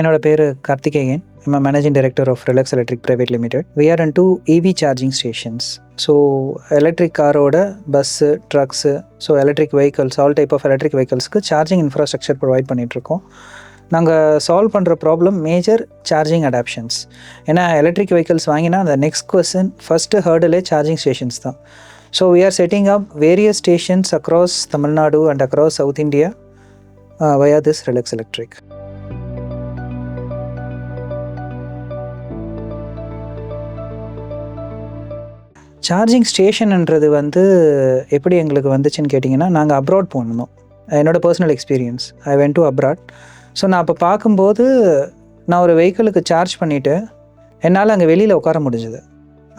என்னோட பேர் Karthikeyan. I'm a managing director of Relax Electric Private Limited. We are into EV charging stations. So electric காரோட bus, trucks, so electric vehicles, all type of electric வெஹிக்கல்ஸ்க்கு charging infrastructure provide பண்ணிகிட்ருக்கோம். நாங்கள் solve பண்ணுற problem major charging adoptions. ஏன்னா electric vehicles வாங்கினா அந்த next question first ஹர்டலே charging stations தான். So we are setting up various stations across Tamil Nadu and across South India via this Relax Electric. Charging ஸ்டேஷன்ன்றது எப்படி எங்களுக்கு வந்துச்சுன்னு கேட்டிங்கன்னா, நாங்கள் அப்ராட் போனோம். என்னோடய personal experience, I went to abroad. So நான் அப்போ பார்க்கும்போது நான் ஒரு வெஹிக்கிளுக்கு சார்ஜ் பண்ணிவிட்டு என்னால் அங்கே வெளியில் உட்கார முடிஞ்சுது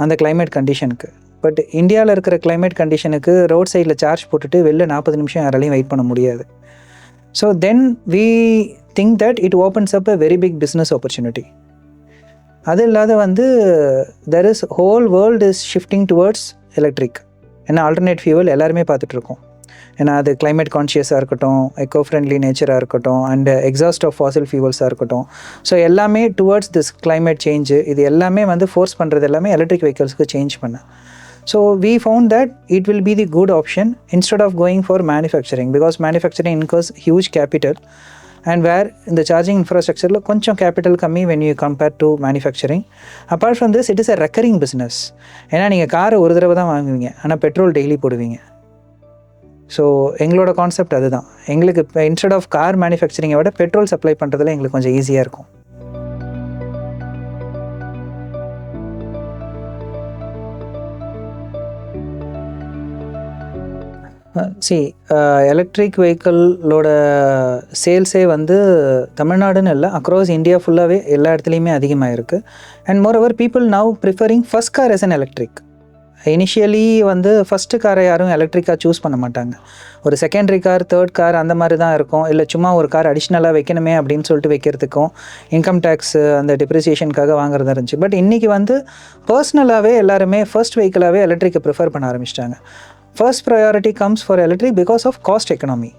அந்த கிளைமேட் கண்டிஷனுக்கு. பட் இந்தியாவில் இருக்கிற கிளைமேட் கண்டிஷனுக்கு ரோட் சைடில் சார்ஜ் போட்டுட்டு வெளில 40 நிமிஷம் யாராலையும் வெயிட் பண்ண முடியாது. So then we think that it opens up a very big business opportunity. அது இல்லாத there is whole world is shifting towards electric. ஏன்னா ஆல்டர்னேட் ஃபியூவல் எல்லாருமே பார்த்துட்ருக்கோம். ஏன்னா அது கிளைமேட் கான்ஷியஸாக இருக்கட்டும், எக்கோ ஃப்ரெண்ட்லி நேச்சராக இருக்கட்டும், அண்ட் எக்ஸாஸ்ட் ஆஃப் ஃபாசில் ஃபியூவல்ஸாக இருக்கட்டும். ஸோ எல்லாமே டுவர்ட்ஸ் திஸ் கிளைமேட் சேஞ்சு, இது எல்லாமே ஃபோர்ஸ் பண்ணுறது எல்லாமே எலக்ட்ரிக் வெஹிக்கல்ஸ்க்கு சேஞ்ச் பண்ண. So we found that it will be the good option instead of going for manufacturing, because manufacturing incurs huge capital and where in the charging infrastructure கொஞ்சம் capital கம்மி when you compare to manufacturing. Apart from this, it is a recurring business. ஏன்னா நீங்கள் காரை ஒரு தடவை தான் வாங்குவீங்க, ஆனால் பெட்ரோல் டெய்லி போடுவீங்க. ஸோ எங்களோட கான்செப்ட் அதுதான். எங்களுக்கு இப்போ இன்ஸ்டெட் ஆஃப் கார் மேனுஃபேக்சரிங்கை விட பெட்ரோல் சப்ளை பண்ணுறதுல எங்களுக்கு கொஞ்சம் ஈஸியாக இருக்கும். எலக்ட்ரிக் வெஹிக்கிளோட சேல்ஸே தமிழ்நாடுன்னு இல்லை, அக்ராஸ் இந்தியா ஃபுல்லாகவே எல்லா இடத்துலையுமே அதிகமாக இருக்குது. And moreover people now preferring first car as an electric. Initially first காரை யாரும் எலக்ட்ரிக்காக சூஸ் பண்ண மாட்டாங்க. ஒரு செகண்டரி கார், தேர்ட் கார் அந்த மாதிரி தான் இருக்கும். இல்லை சும்மா ஒரு கார் அடிஷ்னலாக வைக்கணுமே அப்படின்னு சொல்லிட்டு வைக்கிறதுக்கும் இன்கம் டேக்ஸு அந்த டிப்ரிசியேஷனுக்காக வாங்குறதா இருந்துச்சு. பட் இன்றைக்கி பர்சனலாகவே எல்லாருமே ஃபர்ஸ்ட் வெஹிக்கிளாகவே எலக்ட்ரிக்கை ப்ரிஃபர் பண்ண ஆரம்பிச்சிட்டாங்க. First priority comes for electric because of cost economy.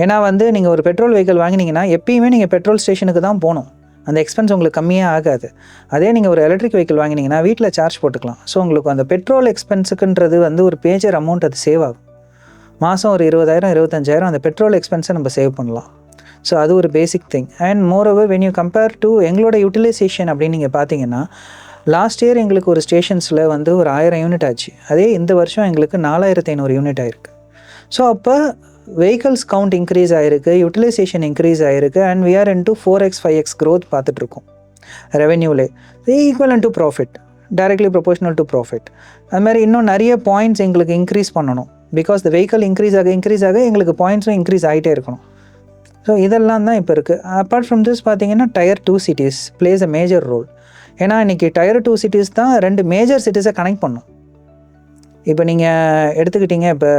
ஏன்னா நீங்கள் ஒரு பெட்ரோல் வெஹிக்கிள் வாங்கினீங்கன்னா எப்பயுமே நீங்கள் பெட்ரோல் ஸ்டேஷனுக்கு தான் போகணும். அந்த எக்ஸ்பென்ஸ் உங்களுக்கு கம்மியாக ஆகாது. அதே நீங்கள் ஒரு எலக்ட்ரிக் வெஹிக்கிள் வாங்கினீங்கன்னா வீட்டில் சார்ஜ் போட்டுக்கலாம். ஸோ உங்களுக்கு அந்த பெட்ரோல் எக்ஸ்பென்ஸுக்குன்றது ஒரு பேஜர் அமௌண்ட் அது சேவ் ஆகும். மாதம் ஒரு 20,000 25,000 அந்த பெட்ரோல் எக்ஸ்பென்ஸை நம்ம சேவ் பண்ணலாம். ஸோ அது ஒரு basic thing. And more over when you compare to எங்களோட யூட்டிலைசேஷன் அப்படின்னு நீங்கள் பார்த்தீங்கன்னா, லாஸ்ட் இயர் எங்களுக்கு ஒரு ஸ்டேஷன்ஸில் ஒரு 1000 யூனிட் ஆச்சு. அதே இந்த வருஷம் எங்களுக்கு 4500 யூனிட் ஆயிருக்கு. ஸோ அப்போ வெஹிக்கல்ஸ் கவுண்ட் இன்க்ரீஸ் ஆகிருக்கு, யூட்டிலைசேஷன் இன்க்ரீஸ் ஆகிருக்கு, and we are into 4x 5x growth பார்த்துட்ருக்கோம் ரெவென்யூலே. Equivalent to profit, directly proportional to profit. அது மாதிரி இன்னும் நிறைய பாயிண்ட்ஸ் எங்களுக்கு இன்க்ரீஸ் பண்ணணும். பிகாஸ் த வெஹிக்கல் இன்க்ரீஸ் ஆக எங்களுக்கு பாயிண்ட்ஸும் இன்க்ரீஸ் ஆகிட்டே இருக்கணும். ஸோ இதெல்லாம் தான் இப்போ இருக்குது. அப்பார்ட் ஃப்ரம் திஸ் பார்த்தீங்கன்னா Tier 2 cities plays a major role. ஏன்னா இன்றைக்கி Tier 2 cities தான் 2 மேஜர் சிட்டிஸை கனெக்ட் பண்ணும். இப்போ நீங்கள் எடுத்துக்கிட்டிங்க, இப்போ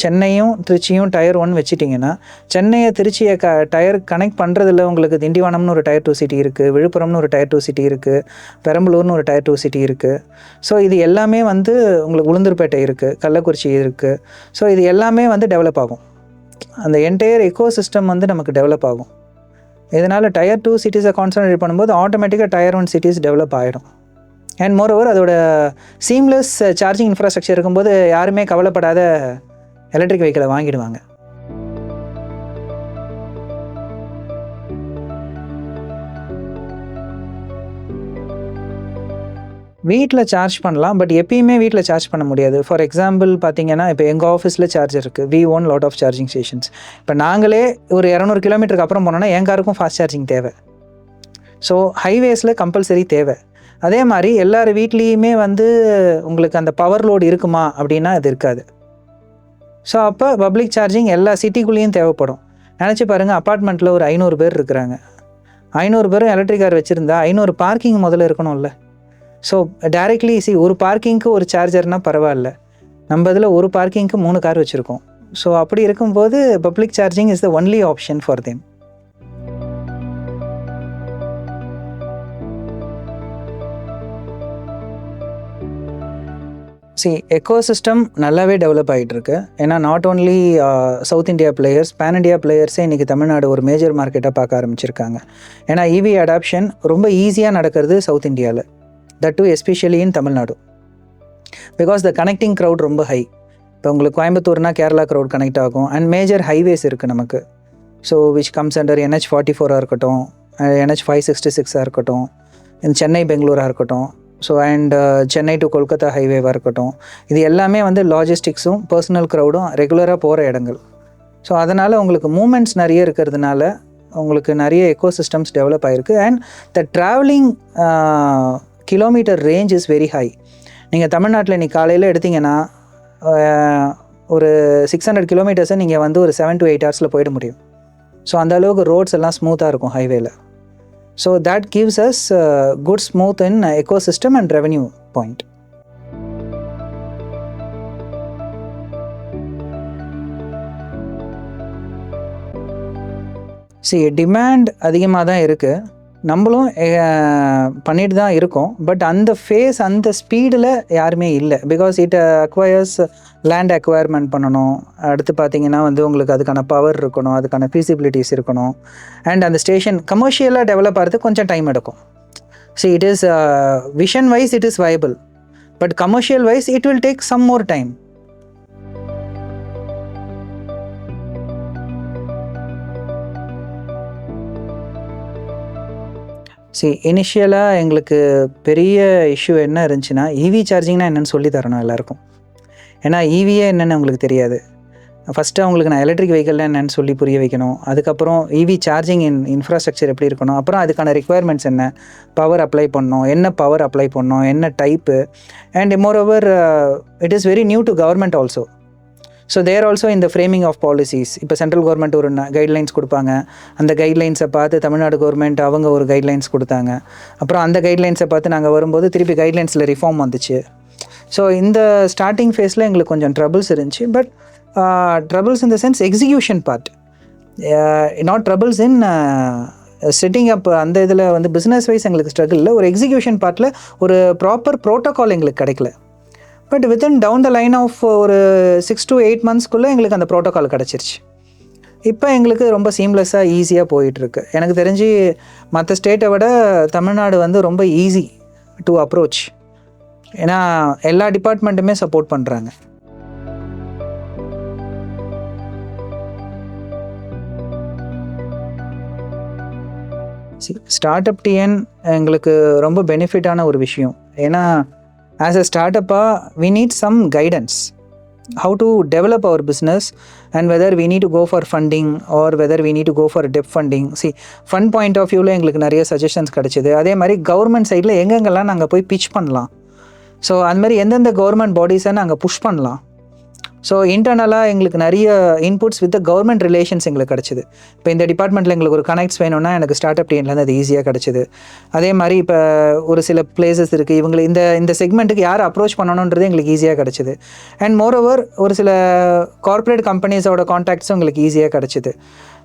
சென்னையும் திருச்சியும் Tier 1 வச்சுட்டிங்கன்னா, சென்னையை திருச்சியை டயர் கனெக்ட் பண்ணுறதில்ல. உங்களுக்கு திண்டிவனம்னு ஒரு Tier 2 சிட்டி இருக்குது, விழுப்புரம்னு ஒரு Tier 2 சிட்டி இருக்குது, பெரம்பலூர்னு ஒரு Tier 2 சிட்டி இருக்குது. ஸோ இது எல்லாமே உங்களுக்கு உளுந்தூர்பேட்டை இருக்குது, கள்ளக்குறிச்சி இருக்குது. ஸோ இது எல்லாமே டெவலப் ஆகும். அந்த என்டையர் எக்கோ சிஸ்டம் நமக்கு டெவலப் ஆகும். இதனால் Tier 2 சிட்டிஸை கான்சன்ட்ரேட் பண்ணும்போது ஆட்டோமேட்டிக்காக Tier 1 சிட்டிஸ் டெவலப் ஆகிடும். அண்ட் மோர் ஓவர் அதோட சீம்லெஸ் சார்ஜிங் இன்ஃப்ராஸ்ட்ரக்சர் இருக்கும்போது யாருமே கவலைப்படாத எலக்ட்ரிக் வெஹிக்கிளை வாங்கிடுவாங்க. வீட்டில் சார்ஜ் பண்ணலாம், பட் எப்பயுமே வீட்டில் சார்ஜ் பண்ண முடியாது. ஃபார் எக்ஸாம்பிள் பார்த்தீங்கன்னா, இப்போ எங்கள் ஆஃபீஸில் சார்ஜ் இருக்குது. we own lot of charging stations. இப்போ நாங்களே ஒரு 200 கிலோமீட்டருக்கு அப்புறம் போனோன்னா என் காருக்கும் ஃபாஸ்ட் சார்ஜிங் தேவை. ஸோ ஹைவேஸில் கம்பல்சரி தேவை. அதே மாதிரி எல்லார் வீட்லேயுமே உங்களுக்கு அந்த பவர் லோடு இருக்குமா அப்படின்னா அது இருக்காது. ஸோ அப்போ பப்ளிக் சார்ஜிங் எல்லா சிட்டிக்குள்ளேயும் தேவைப்படும். நினச்சி பாருங்கள், அப்பார்ட்மெண்ட்டில் ஒரு 500 பேர் இருக்கிறாங்க. 500 பேரும் எலக்ட்ரிக் கார் வச்சுருந்தா 500 பார்க்கிங் முதல்ல இருக்கணும்ல. ஸோ டைரெக்ட்லி ஒரு பார்க்கிங்க்கு ஒரு சார்ஜர்னால் பரவாயில்ல, நம்ம இதில் ஒரு பார்க்கிங்க்கு 3 கார் வச்சுருக்கோம். ஸோ அப்படி இருக்கும்போது public charging is the only option for them. Ecosystem நல்லாவே டெவலப் ஆகிட்டுருக்கு. ஏன்னா not only south India players, pan India பிளேயர்ஸே இன்றைக்கி தமிழ்நாடு ஒரு மேஜர் மார்க்கெட்டாக பார்க்க ஆரம்பிச்சிருக்காங்க. ஏன்னா இவி அடாப்ஷன் ரொம்ப ஈஸியாக நடக்கிறது சவுத் இந்தியாவில், that too especially in Tamil Nadu. Because the connecting crowd ரொம்ப ஹை. இப்போ உங்களுக்கு கோயம்புத்தூர்னா கேரளா க்ரௌட் கனெக்ட் ஆகும். அண்ட் மேஜர் ஹைவேஸ் இருக்குது நமக்கு. So which comes under NH44 இருக்கட்டும், NH566 இருக்கட்டும், சென்னை பெங்களூராக இருக்கட்டும், so and Chennai to Kolkata ஹைவேவாக இருக்கட்டும், இது எல்லாமே வந்து லாஜிஸ்டிக்ஸும் பர்சனல் க்ரௌடும் ரெகுலராக போகிற இடங்கள். ஸோ அதனால் உங்களுக்கு மூமெண்ட்ஸ் நிறைய இருக்கிறதுனால உங்களுக்கு நிறைய எக்கோசிஸ்டம்ஸ் டெவலப் ஆகிருக்கு. And the travelling kilometre range is very high. நீங்கள் தமிழ்நாட்டில் இன்றைக்கி காலையில் எடுத்திங்கன்னா ஒரு 600 கிலோமீட்டர்ஸை நீங்கள் வந்து ஒரு 7 to 8 hours போயிட முடியும். ஸோ அந்த அளவுக்கு ரோட்ஸ் எல்லாம் ஸ்மூத்தாக இருக்கும் ஹைவேல. So that gives us good smooth in ecosystem and revenue point. Demand அதிகமாக தான் இருக்குது, நம்மளும் பண்ணிட்டு தான் இருக்கோம். பட் அந்த ஃபேஸ் அந்த ஸ்பீடில் யாருமே இல்லை. பிகாஸ் இட் அக்வயர்ஸ் லேண்ட் அக்வயர்மெண்ட் பண்ணணும். அடுத்து பார்த்தீங்கன்னா வந்து உங்களுக்கு அதுக்கான பவர் இருக்கணும், அதுக்கான ஃபீசிபிலிட்டிஸ் இருக்கணும். அண்ட் அந்த ஸ்டேஷன் கமர்ஷியலாக டெவலப் ஆகிறதுக்கு கொஞ்சம் டைம் எடுக்கும். It is vision wise it is viable, but commercial wise it will take some more time. இனிஷியலாக எங்களுக்கு பெரிய இஷ்யூ என்ன இருந்துச்சுன்னா, இவி சார்ஜிங்னா என்னென்னு சொல்லி தரணும் எல்லாருக்கும். ஏன்னா இவியே என்னென்னு உங்களுக்கு தெரியாது. ஃபஸ்ட்டு அவங்களுக்கு நான் எலக்ட்ரிக் வெஹிக்கல்னால் என்னென்னு சொல்லி புரிய வைக்கணும். அதுக்கப்புறம் இவி சார்ஜிங் இன்ஃப்ராஸ்ட்ரக்சர் எப்படி இருக்கணும், அப்புறம் அதுக்கான ரெக்குவயர்மெண்ட்ஸ் என்ன, பவர் அப்ளை பண்ணணும், என்ன பவர் அப்ளை பண்ணணும், என்ன type. And moreover it is very new to government also. So there also இந்த ஃப்ரேமிங் ஆஃப் பாலிசிஸ். இப்போ சென்ட்ரல் கவர்மெண்ட் ஒரு கைட்லைன்ஸ் கொடுப்பாங்க, அந்த கைட்லைன்ஸை பார்த்து தமிழ்நாடு கவர்மெண்ட் அவங்க ஒரு கைட்லைன்ஸ் கொடுத்தாங்க. அப்புறம் அந்த கைட்லைன்ஸை பார்த்து நாங்கள் வரும்போது திருப்பி கைட்லைன்ஸில் ரிஃபார்ம் வந்துச்சு. ஸோ இந்த ஸ்டார்டிங் ஃபேஸில் எங்களுக்கு கொஞ்சம் ட்ரபிள்ஸ் இருந்துச்சு. But troubles in the sense execution part, not troubles in setting up. அந்த இதில் வந்து பிஸ்னஸ் வைஸ் எங்களுக்கு ஸ்ட்ரகிள் இல்லை. ஒரு எக்ஸிக்யூஷன் பார்ட்டில் ஒரு ப்ராப்பர் ப்ரோட்டோகால் எங்களுக்கு கிடைக்கல. But within down the line of ஒரு 6 to 8 monthsக்குள்ளே எங்களுக்கு அந்த ப்ரோட்டோகால் கிடச்சிருச்சு. இப்போ எங்களுக்கு ரொம்ப சீம்லெஸ்ஸாக ஈஸியாக போயிட்டுருக்கு. எனக்கு தெரிஞ்சு மற்ற ஸ்டேட்டை விட தமிழ்நாடு வந்து ரொம்ப ஈஸி டு அப்ரோச். ஏன்னா எல்லா டிபார்ட்மெண்ட்டுமே சப்போர்ட் பண்ணுறாங்க. ஸ்டார்ட் அப் டிஎன் எங்களுக்கு ரொம்ப பெனிஃபிட்டான ஒரு விஷயம். ஏன்னா as a startup we need some guidance how to develop our business and whether we need to go for funding or whether we need to go for debt funding. fund point of viewல எங்களுக்கு நிறைய suggestions கிடைச்சிது. அதே மாதிரி government சைடில் எங்கெங்கெல்லாம் நாங்கள் போய் pitch பண்ணலாம், ஸோ அந்த மாதிரி எந்தெந்த கவர்மெண்ட் பாடிஸை நாங்கள் புஷ் பண்ணலாம். ஸோ இன்டர்னலாக எங்களுக்கு நிறைய இன்புட்ஸ் வித் கவர்மெண்ட் ரிலேஷன்ஸ் எங்களுக்கு கிடச்சிது. இப்போ இந்த டிபார்ட்மெண்ட்டில் எங்களுக்கு ஒரு கனெக்ட்ஸ் வேணும்னா எனக்கு ஸ்டார்ட் அப் டீம்லேருந்து அது ஈஸியாக கிடச்சிது. அதே மாதிரி இப்போ ஒரு சில பிளேசஸ் இருக்குது, இவங்களை இந்த செக்மெண்ட்டுக்கு யார் அப்ரோச் பண்ணணுன்றது எங்களுக்கு ஈஸியாக கிடச்சிது. அண்ட் மோரோவர் ஒரு சில கார்ப்பரேட் கம்பெனிஸோட கான்டாக்ட்ஸும் எங்களுக்கு ஈஸியாக கிடச்சிது.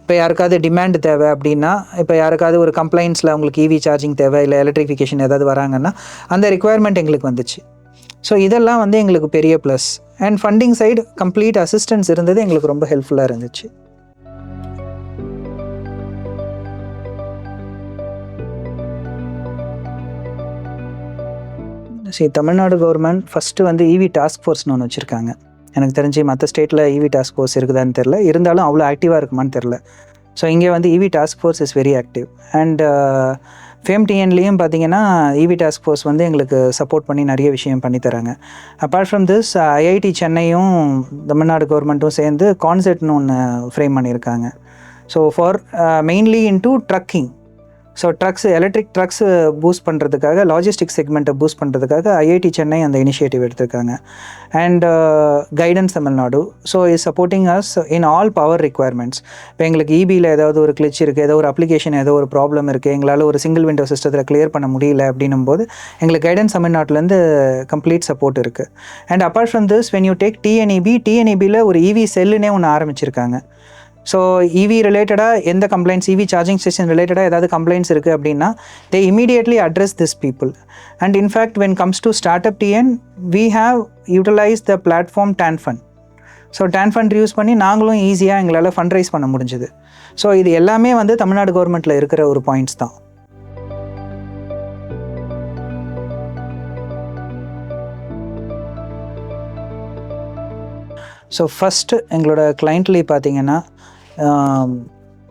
இப்போ யாருக்காவது டிமாண்ட் தேவை அப்படின்னா, இப்போ யாருக்காவது ஒரு கம்ப்ளைண்ட்ஸில் அவங்களுக்கு இவி சார்ஜிங் தேவை, இல்லை எலக்ட்ரிஃபிகேஷன் ஏதாவது வராங்கன்னா அந்த ரெக்குவயர்மெண்ட் எங்களுக்கு வந்துச்சு. ஸோ இதெல்லாம் வந்து எங்களுக்கு பெரிய plus. And funding side complete assistance இருந்தது எங்களுக்கு ரொம்ப ஹெல்ப்ஃபுல்லாக இருந்துச்சு. தமிழ்நாடு கவர்மெண்ட் ஃபஸ்ட்டு வந்து இவி டாஸ்க் ஃபோர்ஸ்னு ஒன்று வச்சுருக்காங்க. எனக்கு தெரிஞ்சு மற்ற ஸ்டேட்டில் இவி டாஸ்க் ஃபோர்ஸ் இருக்குதான்னு தெரில, இருந்தாலும் அவ்வளோ ஆக்டிவாக இருக்குமான்னு தெரில. ஸோ இங்கே வந்து EV task force is very active. And FAME-TNலேயும் பார்த்தீங்கன்னா இவி டாஸ்க் ஃபோர்ஸ் வந்து எங்களுக்கு சப்போர்ட் பண்ணி நிறைய விஷயம் பண்ணித்தராங்க. Apart from this IIT சென்னையும் Tamil Nadu கவர்மெண்ட்டும் சேர்ந்து கான்செப்ட்னு ஒன்று ஃப்ரேம் பண்ணியிருக்காங்க. So for mainly into trekking. So electric drugs boost பண்ணுறதுக்காக, லாஜிஸ்டிக் செக்மெண்ட்டை பூஸ்ட் பண்ணுறதுக்காக IIT சென்னை அந்த இனிஷியேட்டிவ் எடுத்திருக்காங்க. And guidance Tamil Nadu so is supporting us in all power requirements. இப்போ எங்களுக்கு இபியில் ஏதாவது ஒரு கிளிச் இருக்குது, ஏதோ ஒரு அப்ளிகேஷன் ஏதோ ஒரு ப்ராப்ளம் இருக்குது, எங்களால் ஒரு சிங்கிள் விண்டோ சிஸ்டத்தில் கிளியர் பண்ண முடியல அப்படின்னும் போது எங்களுக்கு கைடன்ஸ் தமிழ்நாட்டிலேருந்து கம்ப்ளீட் சப்போர்ட் இருக்குது. And apart from this when you take TNEB, TNEBயில் ஒரு இவி செல்லுனே ஒன்று ஆரம்பிச்சிருக்காங்க. ஸோ இவி ரிலேட்டடாக எந்த கம்ப்ளைண்ட்ஸ், இவி சார்ஜிங் ஸ்டேஷன் ரிலேட்டடாக ஏதாவது கம்ப்ளைண்ட்ஸ் இருக்குது அப்படின்னா they immediately address this people. And in fact when comes to start up TN we have utilise the platform TANFund. So TANFund use பண்ணி நாங்களும் ஈஸியாக எங்களால் ஃபண்ட் ரைஸ் பண்ண முடிஞ்சுது. ஸோ இது எல்லாமே வந்து தமிழ்நாடு கவர்மெண்ட்டில் இருக்கிற ஒரு பாயிண்ட்ஸ் தான். ஸோ ஃபஸ்ட்டு எங்களோட கிளைண்ட்லி பார்த்தீங்கன்னா,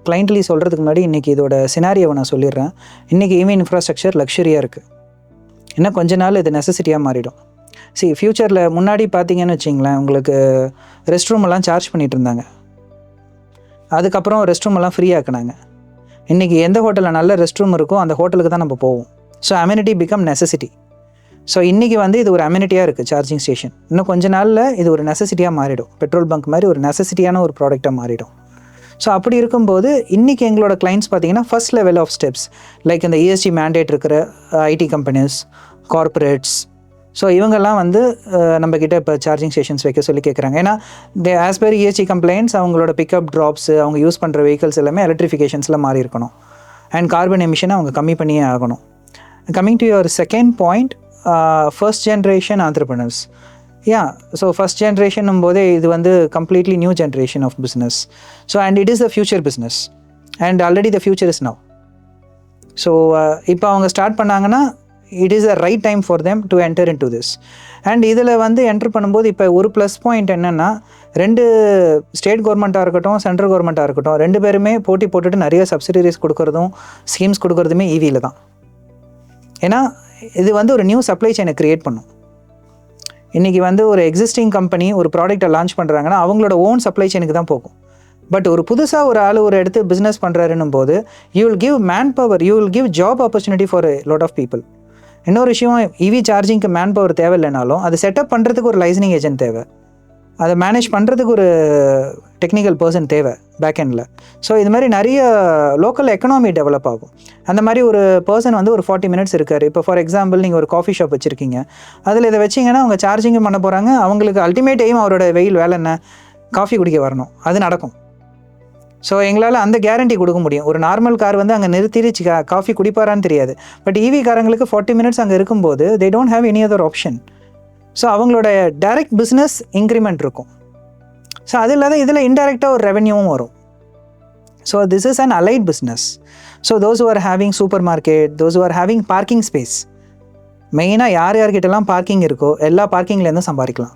கிளைண்ட்லி சொல்கிறதுக்கு முன்னாடி இன்றைக்கி இதோட சினாரியோவை நான் சொல்லிடுறேன். இன்றைக்கி EV இன்ஃப்ராஸ்ட்ரக்சர் லக்ஸரியாக இருக்குது. இன்னும் கொஞ்ச நாள் இது நெசசிட்டியாக மாறிடும். ஃப்யூச்சரில் முன்னாடி பார்த்தீங்கன்னு வச்சிங்களேன், உங்களுக்கு ரெஸ்ட் ரூம் எல்லாம் சார்ஜ் பண்ணிகிட்டு இருந்தாங்க. அதுக்கப்புறம் ரெஸ்ட் ரூம் எல்லாம் ஃப்ரீ ஆக்குனாங்க. இன்றைக்கி எந்த ஹோட்டலில் நல்ல ரெஸ்ட் ரூம் இருக்கோ அந்த ஹோட்டலுக்கு தான் நம்ம போவோம். So amenity become necessity. So இன்றைக்கி வந்து இது ஒரு அம்யூனிட்டியாக இருக்குது சார்ஜிங் ஸ்டேஷன். இன்னும் கொஞ்ச நாளில் இது ஒரு நெசசிட்டியாக மாறிடும். பெட்ரோல் பங்க் மாதிரி ஒரு நெசசிட்டியான ஒரு ப்ராடக்டாக மாறிடும். ஸோ அப்படி இருக்கும்போது இன்றைக்கி எங்களோட கிளைண்ட்ஸ் பார்த்திங்கன்னா first level of steps like இந்த ESG மேண்டேட் இருக்கிற ஐடி கம்பெனிஸ், கார்ப்பரேட்ஸ், ஸோ இவங்கெல்லாம் வந்து நம்மக்கிட்ட இப்போ சார்ஜிங் ஸ்டேஷன்ஸ் வைக்க சொல்லி கேட்குறாங்க. ஏன்னா ஆஸ் பர் ESG கம்ப்ளைண்ட்ஸ் அவங்களோட பிக்கப் ட்ராப்ஸு, அவங்க யூஸ் பண்ணுற வெஹிக்கல்ஸ் எல்லாமே எலக்ட்ரிஃபிகேஷன்ஸில் மாறி இருக்கணும். அண்ட் கார்பன் எமிஷனை அவங்க கம்மி பண்ணியே ஆகணும். Coming to your second point, first generation entrepreneurs. So first generation போதே இது வந்து completely new generation of business. So and it is the future business and already the future is now. So இப்போ அவங்க start பண்ணாங்கன்னா it is a right time for them to enter into this. And இதில் வந்து enter பண்ணும்போது இப்போ ஒரு plus point என்னென்னா, ரெண்டு ஸ்டேட் கவர்மெண்ட்டாக இருக்கட்டும், சென்ட்ரல் கவர்மெண்ட்டாக இருக்கட்டும், ரெண்டு பேருமே போட்டி போட்டுட்டு நிறைய சப்சிடிஸ் கொடுக்குறதும் ஸ்கீம்ஸ் கொடுக்குறதுமே EVயில் தான். ஏன்னா இது வந்து ஒரு நியூ சப்ளை செயினை க்ரியேட் பண்ணும். இன்றைக்கி வந்து ஒரு எக்ஸிஸ்டிங் கம்பெனி ஒரு ப்ராடக்ட்டை லான்ச் பண்ணுறாங்கன்னா அவங்களோட ஓன் சப்ளை செயினுக்கு தான் போகும். பட் ஒரு புதுசாக ஒரு ஆள் ஒரு இடத்து பிஸ்னஸ் பண்ணுறாருன்னும் போது you will give manpower, you will give job opportunity for a lot of people. இன்னொரு விஷயம், EV சார்ஜிங்க்கு மேன் பவர் தேவையில்லைனாலும் அது செட்டப் பண்ணுறதுக்கு ஒரு லைசனிங் ஏஜென்ட் தேவை, அதை மேனேஜ் பண்ணுறதுக்கு ஒரு டெக்னிக்கல் பர்சன் தேவை பேக் எண்டில். ஸோ இது மாதிரி நிறைய லோக்கல் எக்கனாமி டெவலப் ஆகும். அந்த மாதிரி ஒரு பர்சன் வந்து ஒரு 40 minutes இருக்கார். இப்போ ஃபார் எக்ஸாம்பிள் நீங்கள் ஒரு காஃபி ஷாப் வச்சுருக்கீங்க, அதில் இதை வச்சிங்கன்னா அவங்க சார்ஜிங்கும் பண்ண போகிறாங்க. அவங்களுக்கு அல்டிமேட் எய்ம் அவரோட வெயில் வேலை என்ன, காஃபி குடிக்க வரணும், அது நடக்கும். ஸோ எங்களால் அந்த கேரண்டி கொடுக்க முடியும். ஒரு நார்மல் கார் வந்து அங்கே நிறுத்திடுச்சு காஃபி குடிப்பாரான்னு தெரியாது. பட் EV காரங்களுக்கு 40 minutes அங்கே இருக்கும்போது they don't have any other option. So அவங்களோட டைரக்ட் பிஸ்னஸ் இன்க்ரிமெண்ட் இருக்கும். ஸோ அது இல்லாத இதில் இன்டைரக்டாக ஒரு ரெவென்யூவும் வரும். So this is an allied business. So those who are having super market, those who are having parking space, மெயினாக யார்கிட்டலாம் பார்க்கிங் இருக்கோ எல்லா பார்க்கிங்லேருந்தும் சம்பாதிக்கலாம்.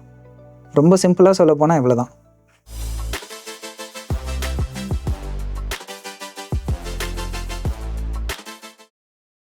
ரொம்ப சிம்பிளாக சொல்ல போனால் இவ்வளோ தான்.